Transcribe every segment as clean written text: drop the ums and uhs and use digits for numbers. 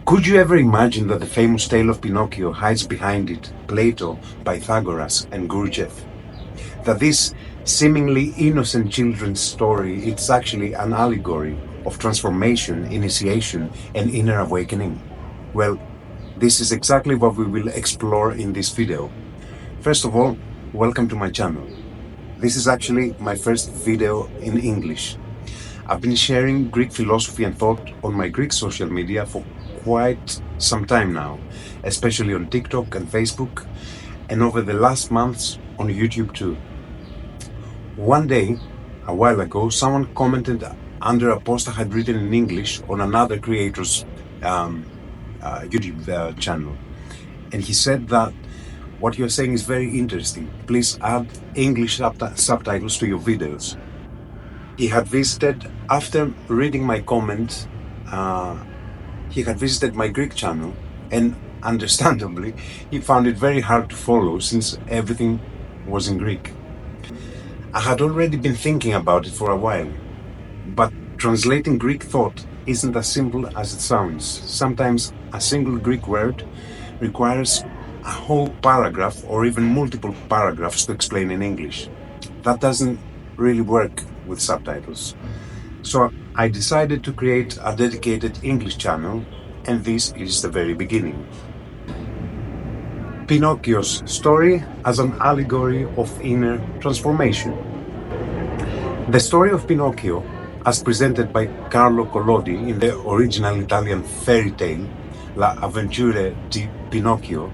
Could you ever imagine that the famous tale of Pinocchio hides behind it Plato, Pythagoras, and Gurdjieff? That this seemingly innocent children's story is actually an allegory of transformation, initiation, and inner awakening? Well, this is exactly what we will explore in this video. First of all, welcome to my channel. This is actually my first video in English. I've been sharing Greek philosophy and thought on my Greek social media for quite some time now, especially on TikTok and Facebook, and over the last months on YouTube too. One day, a while ago, someone commented under a post I had written in English on another creator's YouTube channel, and he said that what you're saying is very interesting. Please add English subtitles to your videos. He had visited, after reading my comment, he had visited my Greek channel, and understandably, he found it very hard to follow since everything was in Greek. I had already been thinking about it for a while, but translating Greek thought isn't as simple as it sounds. Sometimes a single Greek word requires a whole paragraph or even multiple paragraphs to explain in English. That doesn't really work with subtitles. So I decided to create a dedicated English channel, and this is the very beginning. Pinocchio's story as an allegory of inner transformation. The story of Pinocchio, as presented by Carlo Collodi in the original Italian fairy tale La Avventure di Pinocchio,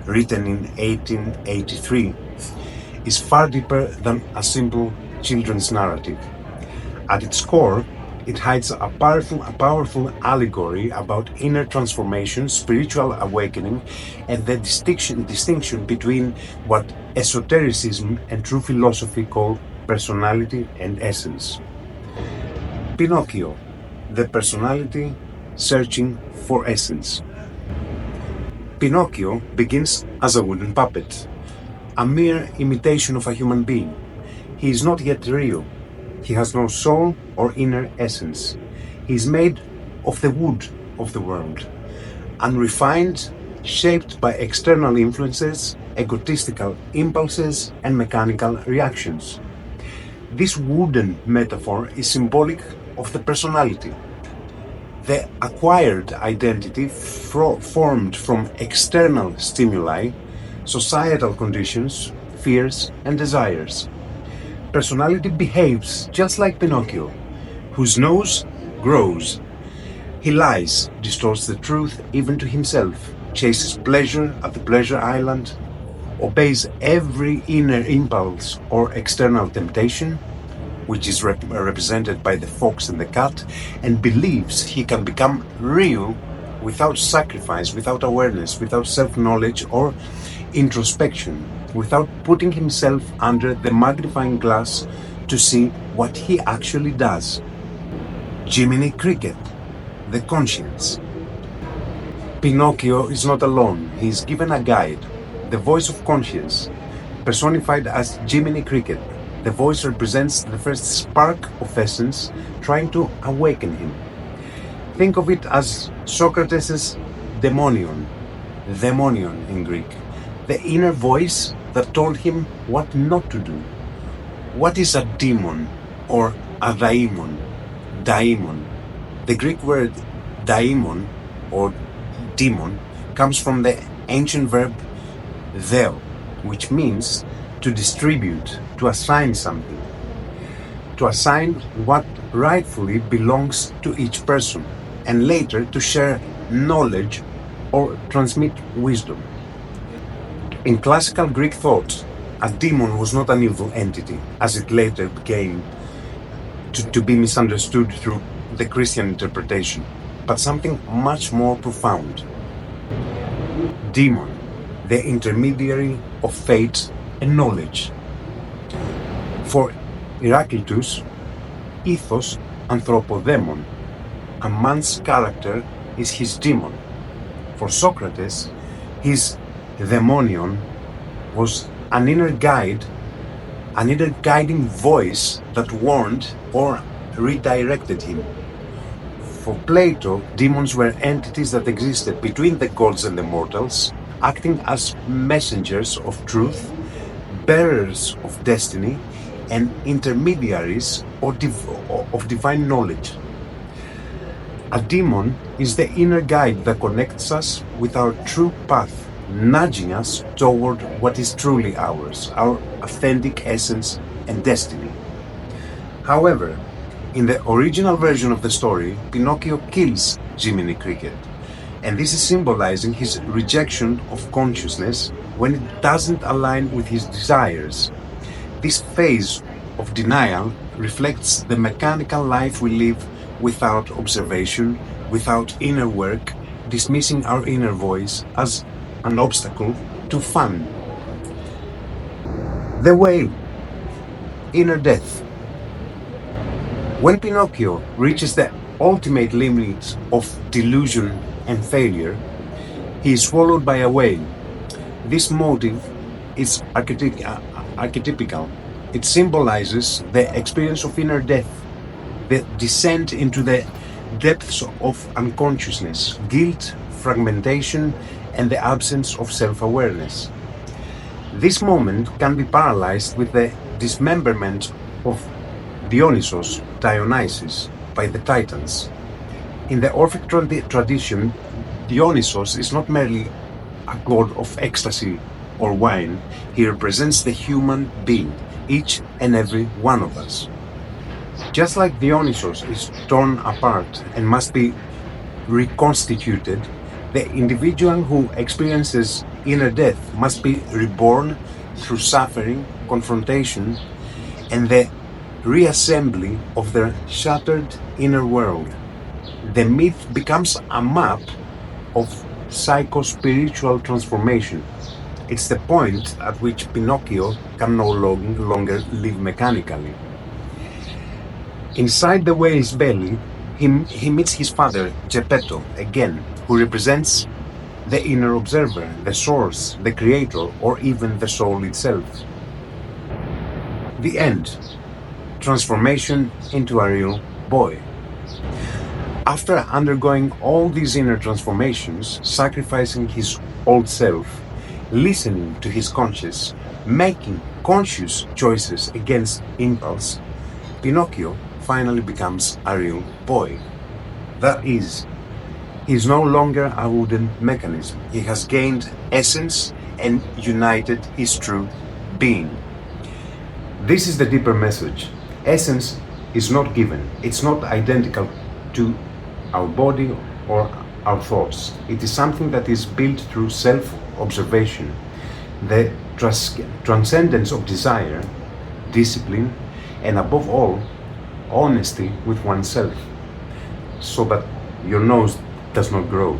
written in 1883, is far deeper than a simple children's narrative. At its core, it hides a powerful allegory about inner transformation, spiritual awakening, and the distinction between what esotericism and true philosophy call personality and essence. Pinocchio, the personality searching for essence. Pinocchio begins as a wooden puppet, a mere imitation of a human being. He is not yet real. He has no soul or inner essence. He is made of the wood of the world, unrefined, shaped by external influences, egotistical impulses, and mechanical reactions. This wooden metaphor is symbolic of the personality, the acquired identity formed from external stimuli, societal conditions, fears, and desires. Personality behaves just like Pinocchio, whose nose grows. He lies, distorts the truth even to himself, chases pleasure at the pleasure island, obeys every inner impulse or external temptation, which is represented by the fox and the cat, and believes he can become real without sacrifice, without awareness, without self-knowledge or introspection, without putting himself under the magnifying glass to see what he actually does. Jiminy Cricket, the conscience. Pinocchio is not alone. He is given a guide, the voice of conscience, personified as Jiminy Cricket. The voice represents the first spark of essence trying to awaken him. Think of it as Socrates' daemonion in Greek, the inner voice that told him what not to do. What is a demon or a daemon? Daemon. The Greek word daemon or demon comes from the ancient verb deo, which means to distribute, to assign something, to assign what rightfully belongs to each person, and later to share knowledge or transmit wisdom. In classical Greek thought, a demon was not an evil entity, as it later became to be misunderstood through the Christian interpretation, but something much more profound. Daemon, the intermediary of fate and knowledge. For Heraclitus, ethos anthropodemon, a man's character is his demon. For Socrates, his daemonion was an inner guide, an inner guiding voice that warned or redirected him. For Plato, demons were entities that existed between the gods and the mortals, acting as messengers of truth, bearers of destiny, and intermediaries of divine knowledge. A demon is the inner guide that connects us with our true path, nudging us toward what is truly ours, our authentic essence and destiny. However, in the original version of the story, Pinocchio kills Jiminy Cricket, and this is symbolizing his rejection of consciousness when it doesn't align with his desires. This phase of denial reflects the mechanical life we live without observation, without inner work, dismissing our inner voice as an obstacle to fun. The whale, inner death. When Pinocchio reaches the ultimate limits of delusion and failure, he is swallowed by a whale. This motive is archetypical. It symbolizes the experience of inner death, the descent into the depths of unconsciousness, guilt, fragmentation, and the absence of self-awareness. This moment can be paralyzed with the dismemberment of Dionysos by the Titans. In the Orphic tradition, Dionysos is not merely a god of ecstasy or wine, he represents the human being, each and every one of us. Just like Dionysos is torn apart and must be reconstituted, the individual who experiences inner death must be reborn through suffering, confrontation, and the reassembly of their shattered inner world. The myth becomes a map of psycho-spiritual transformation. It's the point at which Pinocchio can no longer live mechanically. Inside the whale's belly, he meets his father, Geppetto, again, who represents the inner observer, the source, the creator, or even the soul itself. The end. Transformation into a real boy. After undergoing all these inner transformations, sacrificing his old self, listening to his conscience, making conscious choices against impulse, Pinocchio finally becomes a real boy. That is, he is no longer a wooden mechanism. He has gained essence and united his true being. This is the deeper message. Essence is not given. It's not identical to our body or our thoughts. It is something that is built through self-observation, the transcendence of desire, discipline, and above all, honesty with oneself, so that your nose does not grow.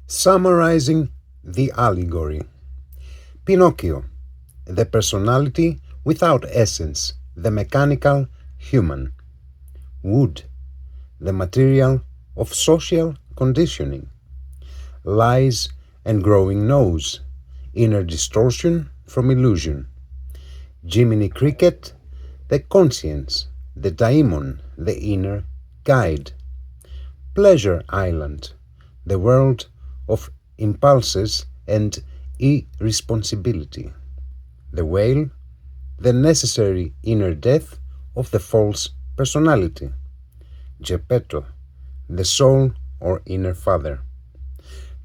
Summarizing the allegory. Pinocchio, the personality without essence, the mechanical human. Wood, the material of social conditioning. Lies and growing nose, inner distortion from illusion. Jiminy Cricket, the conscience, the Daemon, the inner guide. Pleasure Island, the world of impulses and irresponsibility. The whale, the necessary inner death of the false personality. Geppetto, the soul or inner father.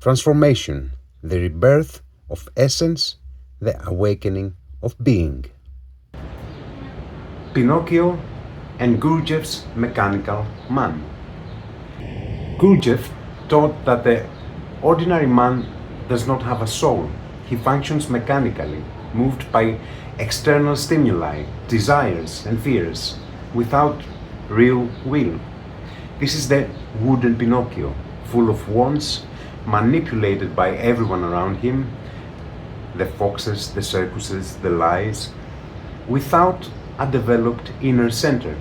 Transformation, the rebirth of essence, the awakening of being. Pinocchio and Gurdjieff's mechanical man. Gurdjieff taught that the ordinary man does not have a soul. He functions mechanically, moved by external stimuli, desires and fears, without real will. This is the wooden Pinocchio, full of wants, manipulated by everyone around him, the foxes, the circuses, the lies, without a developed inner center.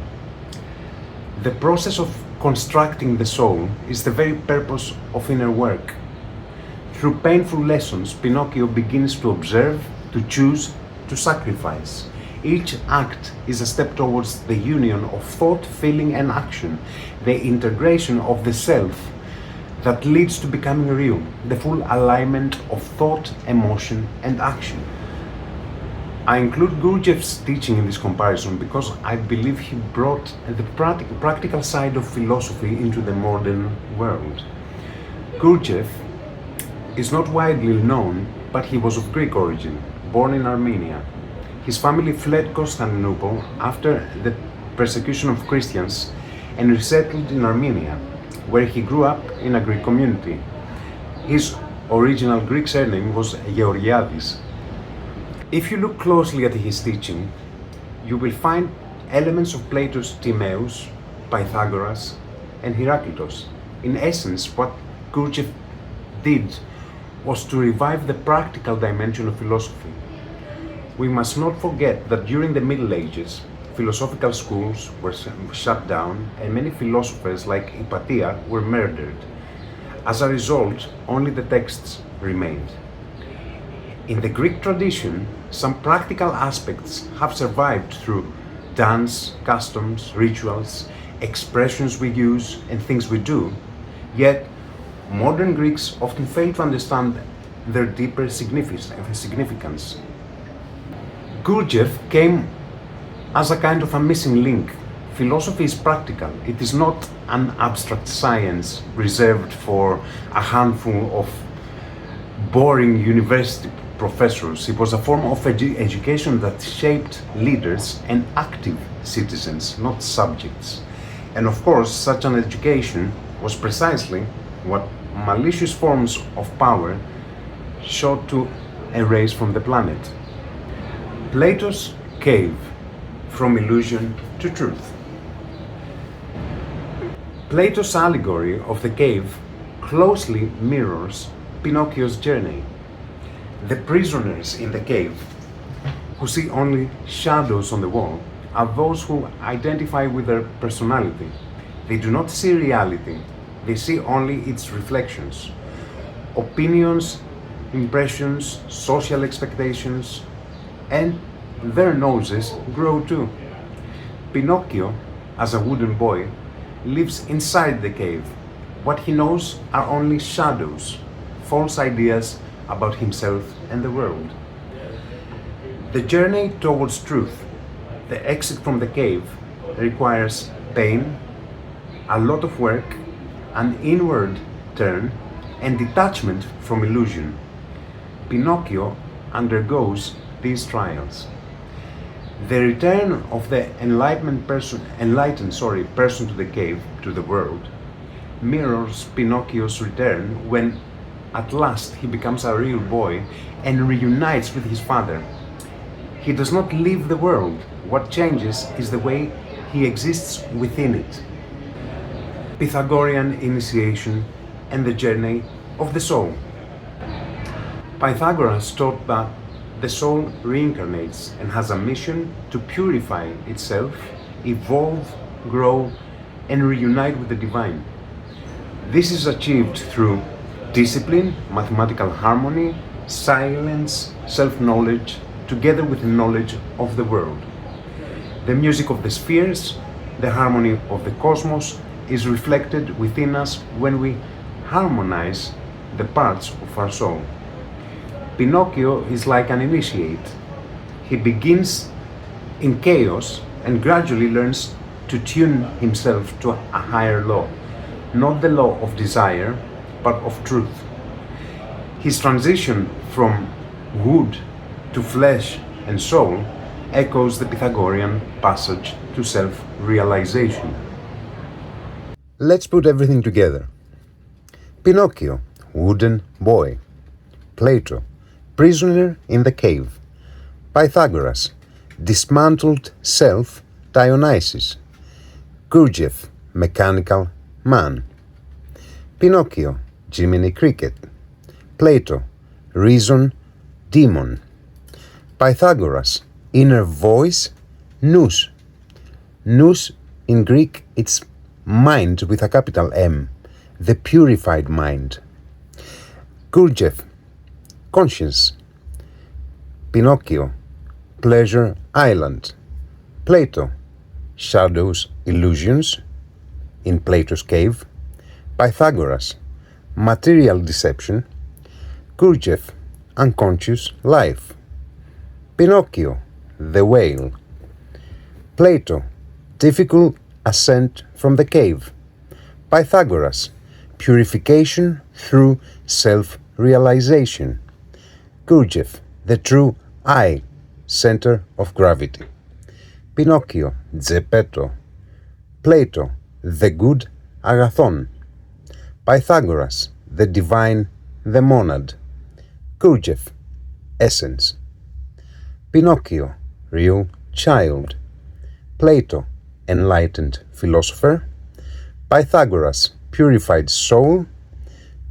The process of constructing the soul is the very purpose of inner work. Through painful lessons, Pinocchio begins to observe, to choose, to sacrifice. Each act is a step towards the union of thought, feeling, and action, the integration of the self that leads to becoming real, the full alignment of thought, emotion, and action. I include Gurdjieff's teaching in this comparison because I believe he brought the practical side of philosophy into the modern world. Gurdjieff is not widely known, but he was of Greek origin, born in Armenia. His family fled Constantinople after the persecution of Christians and resettled in Armenia, where he grew up in a Greek community. His original Greek surname was Georgiadis. If you look closely at his teaching, you will find elements of Plato's Timaeus, Pythagoras, and Heraclitus. In essence, what Gurdjieff did was to revive the practical dimension of philosophy. We must not forget that during the Middle Ages, philosophical schools were shut down and many philosophers like Hypatia were murdered. As a result, only the texts remained. In the Greek tradition, some practical aspects have survived through dance, customs, rituals, expressions we use, and things we do, yet modern Greeks often fail to understand their deeper significance. Gurdjieff came as a kind of a missing link. Philosophy is practical. It is not an abstract science reserved for a handful of boring university professors. It was a form of education that shaped leaders and active citizens, not subjects. And of course, such an education was precisely what malicious forms of power sought to erase from the planet. Plato's cave, from illusion to truth. Plato's allegory of the cave closely mirrors Pinocchio's journey. The prisoners in the cave, who see only shadows on the wall, are those who identify with their personality. They do not see reality, they see only its reflections. Opinions, impressions, social expectations, and their noses grow too. Pinocchio, as a wooden boy, lives inside the cave. What he knows are only shadows, false ideas about himself and the world. The journey towards truth, the exit from the cave, requires pain, a lot of work, an inward turn, and detachment from illusion. Pinocchio undergoes these trials. The return of the enlightened person to the cave, to the world, mirrors Pinocchio's return when at last he becomes a real boy and reunites with his father. He does not leave the world. What changes is the way he exists within it. Pythagorean initiation and the journey of the soul. Pythagoras taught that the soul reincarnates and has a mission to purify itself, evolve, grow, and reunite with the divine. This is achieved through discipline, mathematical harmony, silence, self-knowledge, together with the knowledge of the world. The music of the spheres, the harmony of the cosmos, is reflected within us when we harmonize the parts of our soul. Pinocchio is like an initiate. He begins in chaos and gradually learns to tune himself to a higher law, not the law of desire, but of truth. His transition from wood to flesh and soul echoes the Pythagorean passage to self-realization. Let's put everything together. Pinocchio, wooden boy. Plato, prisoner in the cave. Pythagoras, dismantled self, Dionysus. Gurdjieff, mechanical man. Pinocchio, Jiminy cricket. Plato, reason, Daemon. Pythagoras, inner voice, nous. Nous in Greek, it's mind with a capital M, the purified mind. Gurdjieff, conscience. Pinocchio, Pleasure Island. Plato, shadows, illusions, in Plato's cave. Pythagoras, material deception. Gurdjieff, unconscious life. Pinocchio, the whale. Plato, difficult ascent from the cave. Pythagoras, purification through self-realization. Gurdjieff, the true I, center of gravity. Pinocchio, Geppetto. Plato, the good agathon. Pythagoras, the divine, the monad. Gurdjieff, essence. Pinocchio, real child. Plato, enlightened philosopher. Pythagoras, purified soul.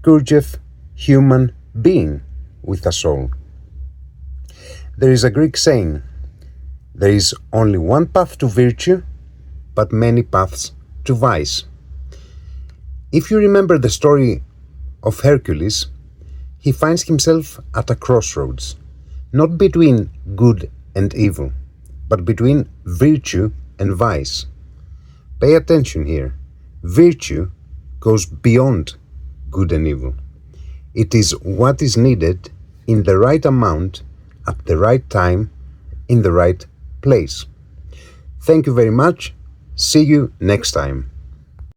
Gurdjieff, human being with a soul. There is a Greek saying, there is only one path to virtue, but many paths to vice. If you remember the story of Hercules, he finds himself at a crossroads, not between good and evil, but between virtue and vice. Pay attention here. Virtue goes beyond good and evil. It is what is needed in the right amount, at the right time, in the right place. Thank you very much. See you next time.